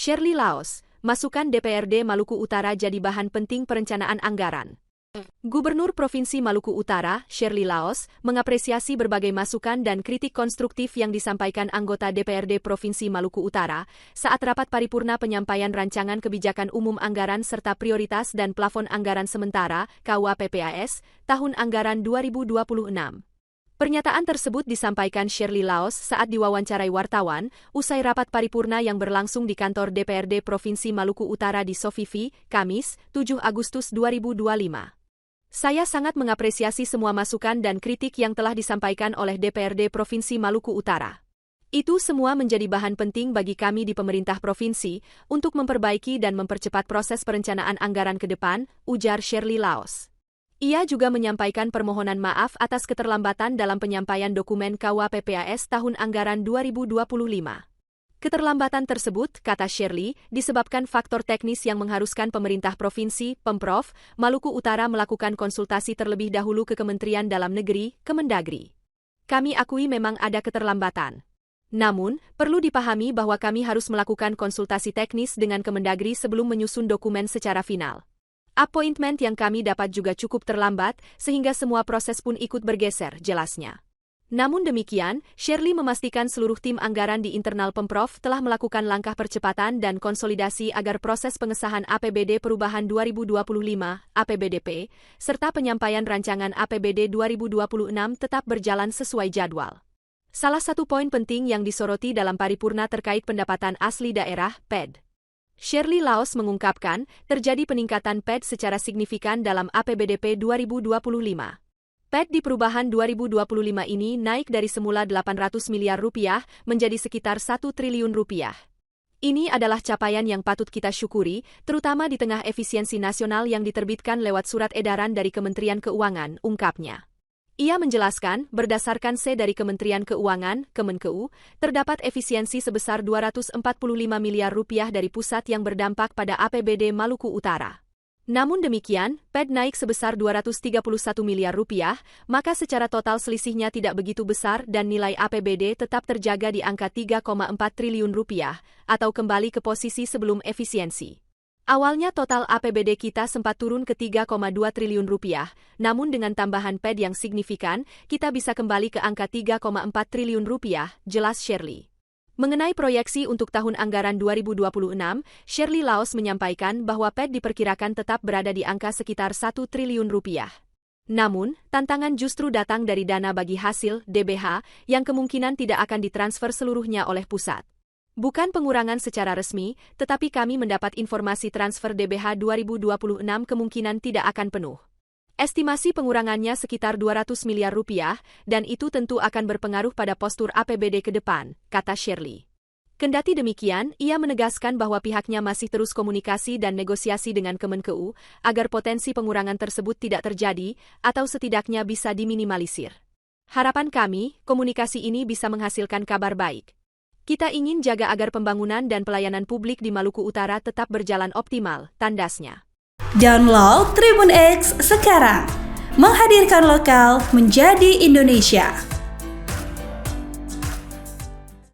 Shirley Laos, masukan DPRD Maluku Utara jadi bahan penting perencanaan anggaran. Gubernur Provinsi Maluku Utara, Shirley Laos, mengapresiasi berbagai masukan dan kritik konstruktif yang disampaikan anggota DPRD Provinsi Maluku Utara saat rapat paripurna penyampaian rancangan kebijakan umum anggaran serta prioritas dan plafon anggaran sementara (KUAPPAS) tahun anggaran 2026. Pernyataan tersebut disampaikan Shirley Laos saat diwawancarai wartawan usai rapat paripurna yang berlangsung di kantor DPRD Provinsi Maluku Utara di Sofifi, Kamis, 7 Agustus 2025. Saya sangat mengapresiasi semua masukan dan kritik yang telah disampaikan oleh DPRD Provinsi Maluku Utara. Itu semua menjadi bahan penting bagi kami di pemerintah provinsi untuk memperbaiki dan mempercepat proses perencanaan anggaran ke depan, ujar Shirley Laos. Ia juga menyampaikan permohonan maaf atas keterlambatan dalam penyampaian dokumen KUAPPAS tahun anggaran 2025. Keterlambatan tersebut, kata Shirley, disebabkan faktor teknis yang mengharuskan pemerintah provinsi, Pemprov, Maluku Utara melakukan konsultasi terlebih dahulu ke Kementerian Dalam Negeri, Kemendagri. Kami akui memang ada keterlambatan. Namun, perlu dipahami bahwa kami harus melakukan konsultasi teknis dengan Kemendagri sebelum menyusun dokumen secara final. Appointment yang kami dapat juga cukup terlambat, sehingga semua proses pun ikut bergeser, jelasnya. Namun demikian, Shirley memastikan seluruh tim anggaran di internal Pemprov telah melakukan langkah percepatan dan konsolidasi agar proses pengesahan APBD Perubahan 2025, APBDP, serta penyampaian rancangan APBD 2026 tetap berjalan sesuai jadwal. Salah satu poin penting yang disoroti dalam paripurna terkait pendapatan asli daerah, PED. Shirley Laos mengungkapkan, terjadi peningkatan PED secara signifikan dalam APBDP 2025. PED di perubahan 2025 ini naik dari semula 800 miliar rupiah menjadi sekitar 1 triliun rupiah. Ini adalah capaian yang patut kita syukuri, terutama di tengah efisiensi nasional yang diterbitkan lewat surat edaran dari Kementerian Keuangan, ungkapnya. Ia menjelaskan, berdasarkan C dari Kementerian Keuangan, Kemenkeu, terdapat efisiensi sebesar 245 miliar rupiah dari pusat yang berdampak pada APBD Maluku Utara. Namun demikian, PED naik sebesar 231 miliar rupiah, maka secara total selisihnya tidak begitu besar dan nilai APBD tetap terjaga di angka 3,4 triliun rupiah, atau kembali ke posisi sebelum efisiensi. Awalnya total APBD kita sempat turun ke 3,2 triliun rupiah, namun dengan tambahan PED yang signifikan, kita bisa kembali ke angka 3,4 triliun rupiah, jelas Shirley. Mengenai proyeksi untuk tahun anggaran 2026, Shirley Laos menyampaikan bahwa PED diperkirakan tetap berada di angka sekitar 1 triliun rupiah. Namun, tantangan justru datang dari dana bagi hasil, DBH, yang kemungkinan tidak akan ditransfer seluruhnya oleh pusat. Bukan pengurangan secara resmi, tetapi kami mendapat informasi transfer DBH 2026 kemungkinan tidak akan penuh. Estimasi pengurangannya sekitar 200 miliar rupiah, dan itu tentu akan berpengaruh pada postur APBD ke depan, kata Shirley. Kendati demikian, ia menegaskan bahwa pihaknya masih terus komunikasi dan negosiasi dengan Kemenkeu agar potensi pengurangan tersebut tidak terjadi atau setidaknya bisa diminimalisir. Harapan kami, komunikasi ini bisa menghasilkan kabar baik. Kita ingin jaga agar pembangunan dan pelayanan publik di Maluku Utara tetap berjalan optimal, tandasnya. Download Tribun X sekarang, menghadirkan lokal menjadi Indonesia.